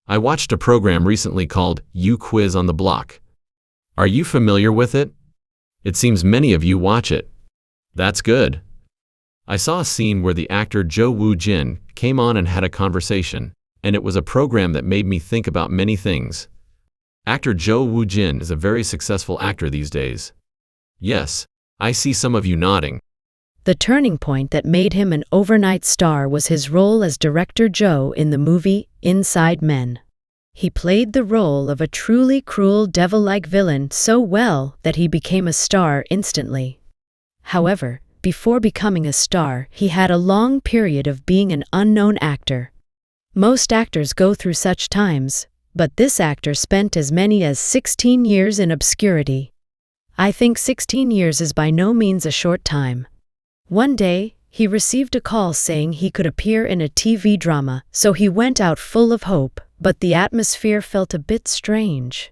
I watched a program recently called You Quiz on the Block. Are you familiar with it? It seems many of you watch it. That's good. I saw a scene where the actor Jo Woo-jin came on and had a conversation, and it was a program that made me think about many things. Actor Jo Woo-jin is a very successful actor these days. Yes, I see some of you nodding. The turning point that made him an overnight star was his role as Director Joe in the movie Inside Men. He played the role of a truly cruel devil-like villain so well that he became a star instantly. However, before becoming a star, he had a long period of being an unknown actor. Most actors go through such times, but this actor spent as many as 16 years in obscurity. I think 16 years is by no means a short time. One day, he received a call saying he could appear in a TV drama, so he went out full of hope, but the atmosphere felt a bit strange.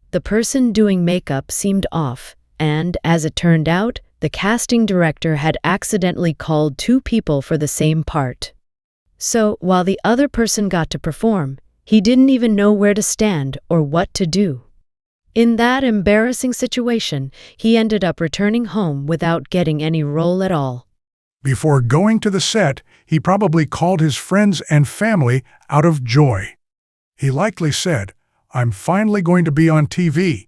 The person doing makeup seemed off, and, as it turned out, the casting director had accidentally called 2 people for the same part. So, while the other person got to perform, he didn't even know where to stand or what to do. In that embarrassing situation, he ended up returning home without getting any role at all. Before going to the set, he probably called his friends and family out of joy. He likely said, "I'm finally going to be on TV.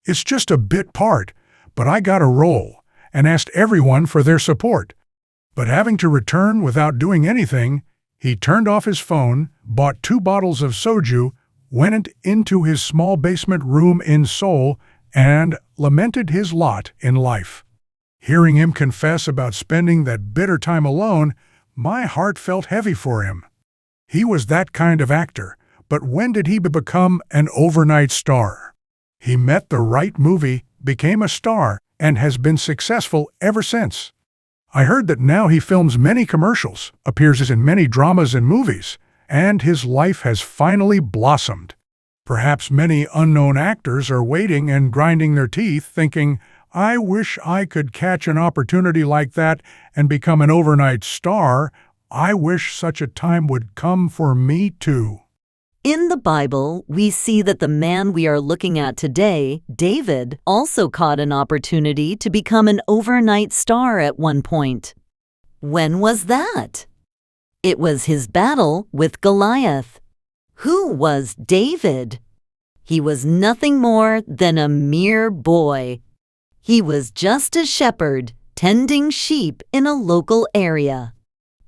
It's just a bit part, but I got a role," and asked everyone for their support. But having to return without doing anything, he turned off his phone, bought 2 bottles of soju, went into his small basement room in Seoul, and lamented his lot in life. Hearing him confess about spending that bitter time alone, my heart felt heavy for him. He was that kind of actor, but when did he become an overnight star? He met the right movie, became a star, and has been successful ever since. I heard that now he films many commercials, appears in many dramas and movies, and his life has finally blossomed. Perhaps many unknown actors are waiting and grinding their teeth, thinking, "I wish I could catch an opportunity like that and become an overnight star. I wish such a time would come for me too." In the Bible, we see that the man we are looking at today, David, also caught an opportunity to become an overnight star at one point. When was that? It was his battle with Goliath. Who was David? He was nothing more than a mere boy. He was just a shepherd tending sheep in a local area.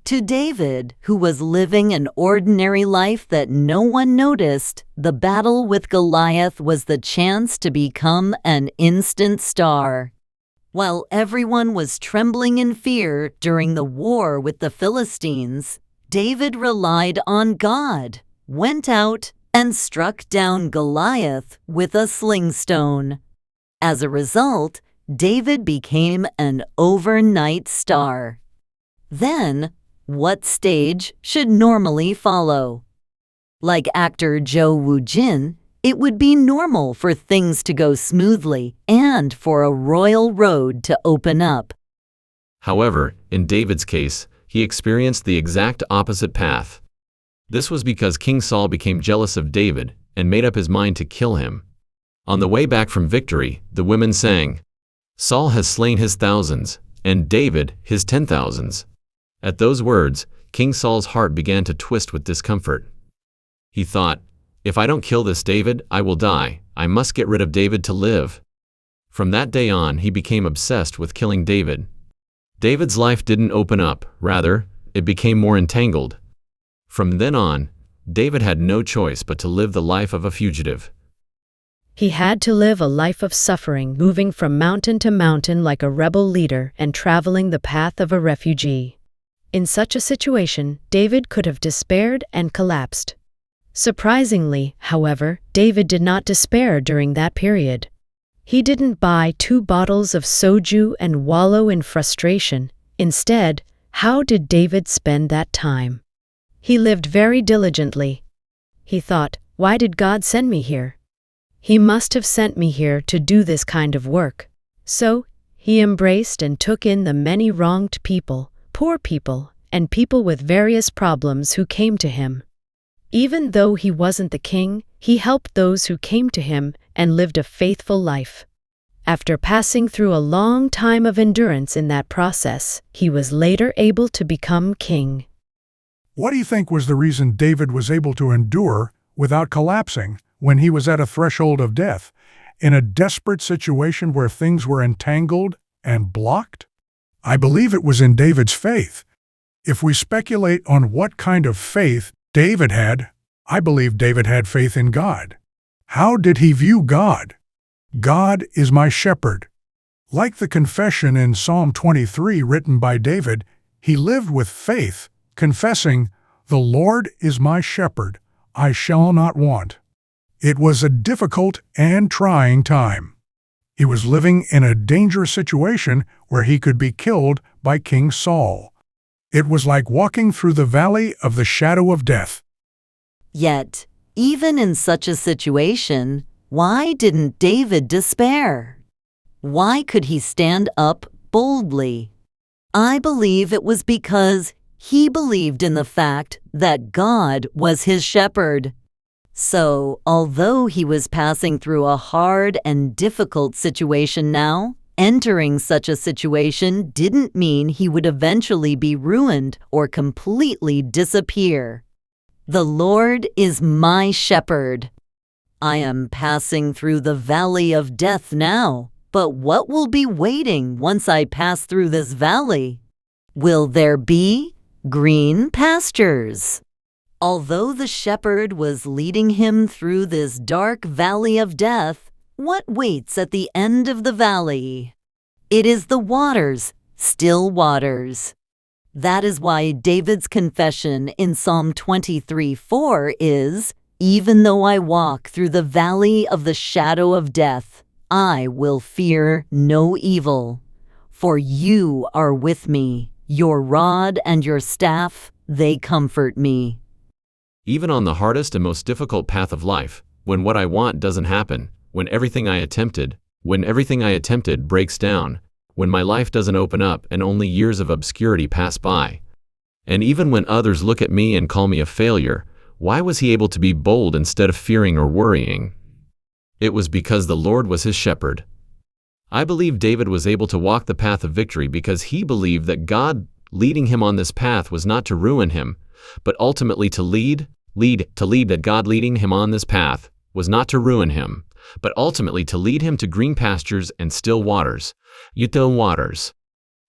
To David, who was living an ordinary life that no one noticed, the battle with Goliath was the chance to become an instant star. While everyone was trembling in fear during the war with the Philistines, David relied on God, went out, and struck down Goliath with a sling stone. As a result, David became an overnight star. Then, what stage should normally follow? Like actor Jo Woo-jin, it would be normal for things to go smoothly and for a royal road to open up. However, in David's case, he experienced the exact opposite path. This was because King Saul became jealous of David and made up his mind to kill him. On the way back from victory, the women sang, "Saul has slain his thousands, and David his 10,000s." At those words, King Saul's heart began to twist with discomfort. He thought, "If I don't kill this David, I will die. I must get rid of David to live." From that day on, he became obsessed with killing David. David's life didn't open up, rather, it became more entangled. From then on, David had no choice but to live the life of a fugitive. He had to live a life of suffering, moving from mountain to mountain like a rebel leader and traveling the path of a refugee. In such a situation, David could have despaired and collapsed. Surprisingly, however, David did not despair during that period. He didn't buy 2 bottles of soju and wallow in frustration. Instead, how did David spend that time? He lived very diligently. He thought, "Why did God send me here? He must have sent me here to do this kind of work." So, he embraced and took in the many wronged people, poor people, and people with various problems who came to him. Even though he wasn't the king, he helped those who came to him and lived a faithful life. After passing through a long time of endurance in that process, he was later able to become king. What do you think was the reason David was able to endure without collapsing when he was at a threshold of death, in a desperate situation where things were entangled and blocked? I believe it was in David's faith. If we speculate on what kind of faith David had, I believe David had faith in God. How did he view God? God is my shepherd. Like the confession in Psalm 23 written by David, he lived with faith, confessing, "The Lord is my shepherd, I shall not want." It was a difficult and trying time. He was living in a dangerous situation where he could be killed by King Saul. It was like walking through the valley of the shadow of death. Yet, even in such a situation, why didn't David despair? Why could he stand up boldly? I believe it was because he believed in the fact that God was his shepherd. So, although he was passing through a hard and difficult situation now, entering such a situation didn't mean he would eventually be ruined or completely disappear. The Lord is my shepherd. I am passing through the valley of death now, but what will be waiting once I pass through this valley? Will there be green pastures? Although the shepherd was leading him through this dark valley of death, what waits at the end of the valley? It is the waters, still waters. That is why David's confession in Psalm 23:4 is, "Even though I walk through the valley of the shadow of death, I will fear no evil. For you are with me, your rod and your staff, they comfort me." Even on the hardest and most difficult path of life, when what I want doesn't happen, when everything I attempted breaks down, when my life doesn't open up and only years of obscurity pass by, and even when others look at me and call me a failure, why was he able to be bold instead of fearing or worrying? It was because the Lord was his shepherd. I believe David was able to walk the path of victory because he believed that God leading him on this path was not to ruin him, but ultimately to lead, that God leading him on this path was not to ruin him, but ultimately to lead him to green pastures and still waters, Utah waters.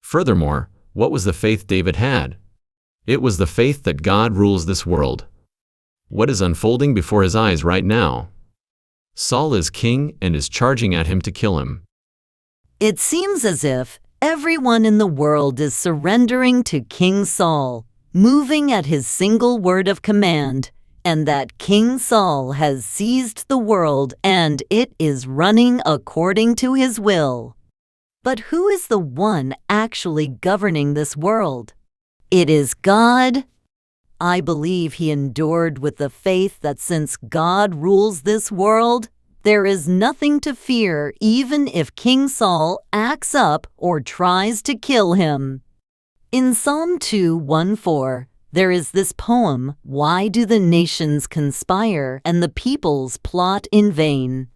Furthermore, what was the faith David had? It was the faith that God rules this world. What is unfolding before his eyes right now? Saul is king and is charging at him to kill him. It seems as if everyone in the world is surrendering to King Saul, moving at his single word of command, and that King Saul has seized the world and it is running according to his will. But who is the one actually governing this world? It is God. I believe he endured with the faith that since God rules this world, there is nothing to fear even if King Saul acts up or tries to kill him. In Psalm 2:1-4, there is this poem, "Why do the nations conspire and the peoples plot in vain?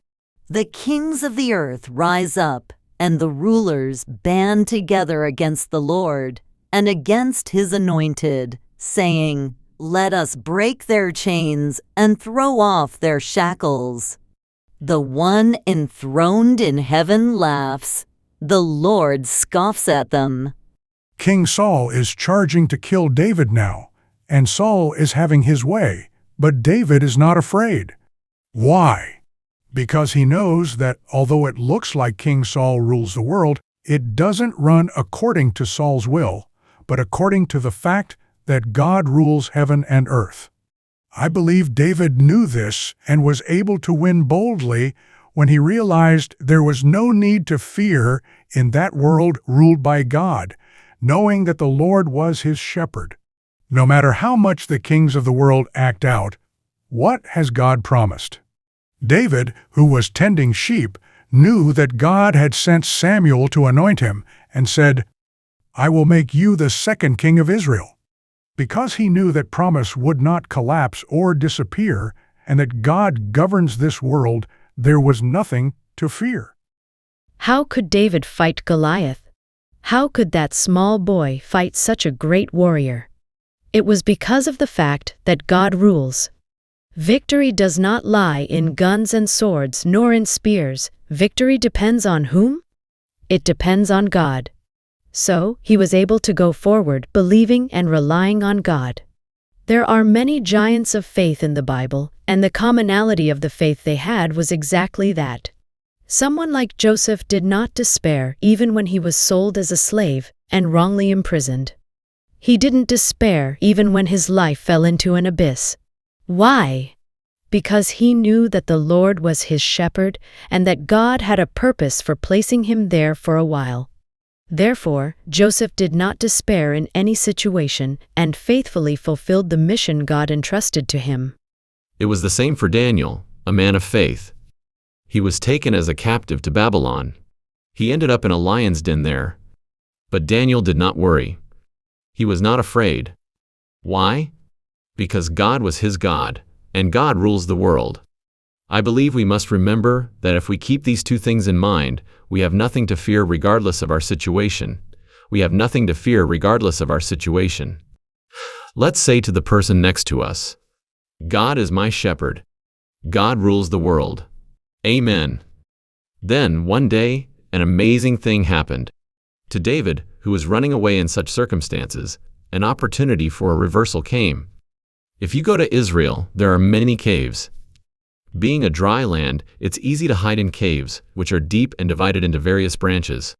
The kings of the earth rise up, and the rulers band together against the Lord and against his anointed, saying, 'Let us break their chains and throw off their shackles.' The one enthroned in heaven laughs. The Lord scoffs at them." King Saul is charging to kill David now, and Saul is having his way, but David is not afraid. Why? Because he knows that although it looks like King Saul rules the world, it doesn't run according to Saul's will, but according to the fact that God rules heaven and earth. I believe David knew this and was able to win boldly when he realized there was no need to fear in that world ruled by God, knowing that the Lord was his shepherd. No matter how much the kings of the world act out, what has God promised? David, who was tending sheep, knew that God had sent Samuel to anoint him and said, "I will make you the second king of Israel." Because he knew that promise would not collapse or disappear, and that God governs this world, there was nothing to fear. How could David fight Goliath? How could that small boy fight such a great warrior? It was because of the fact that God rules. Victory does not lie in guns and swords nor in spears. Victory depends on whom? It depends on God. So, he was able to go forward believing and relying on God. There are many giants of faith in the Bible, and the commonality of the faith they had was exactly that. Someone like Joseph did not despair even when he was sold as a slave and wrongly imprisoned. He didn't despair even when his life fell into an abyss. Why? Because he knew that the Lord was his shepherd and that God had a purpose for placing him there for a while. Therefore, Joseph did not despair in any situation and faithfully fulfilled the mission God entrusted to him. It was the same for Daniel, a man of faith. He was taken as a captive to Babylon. He ended up in a lion's den there. But Daniel did not worry. He was not afraid. Why? Because God was his God, and God rules the world. I believe we must remember that if we keep these two things in mind, we have nothing to fear regardless of our situation. We have nothing to fear regardless of our situation. Let's say to the person next to us, God is my shepherd. God rules the world. Amen. Then, one day, an amazing thing happened. To David, who was running away in such circumstances, an opportunity for a reversal came. If you go to Israel, there are many caves. Being a dry land, it's easy to hide in caves, which are deep and divided into various branches.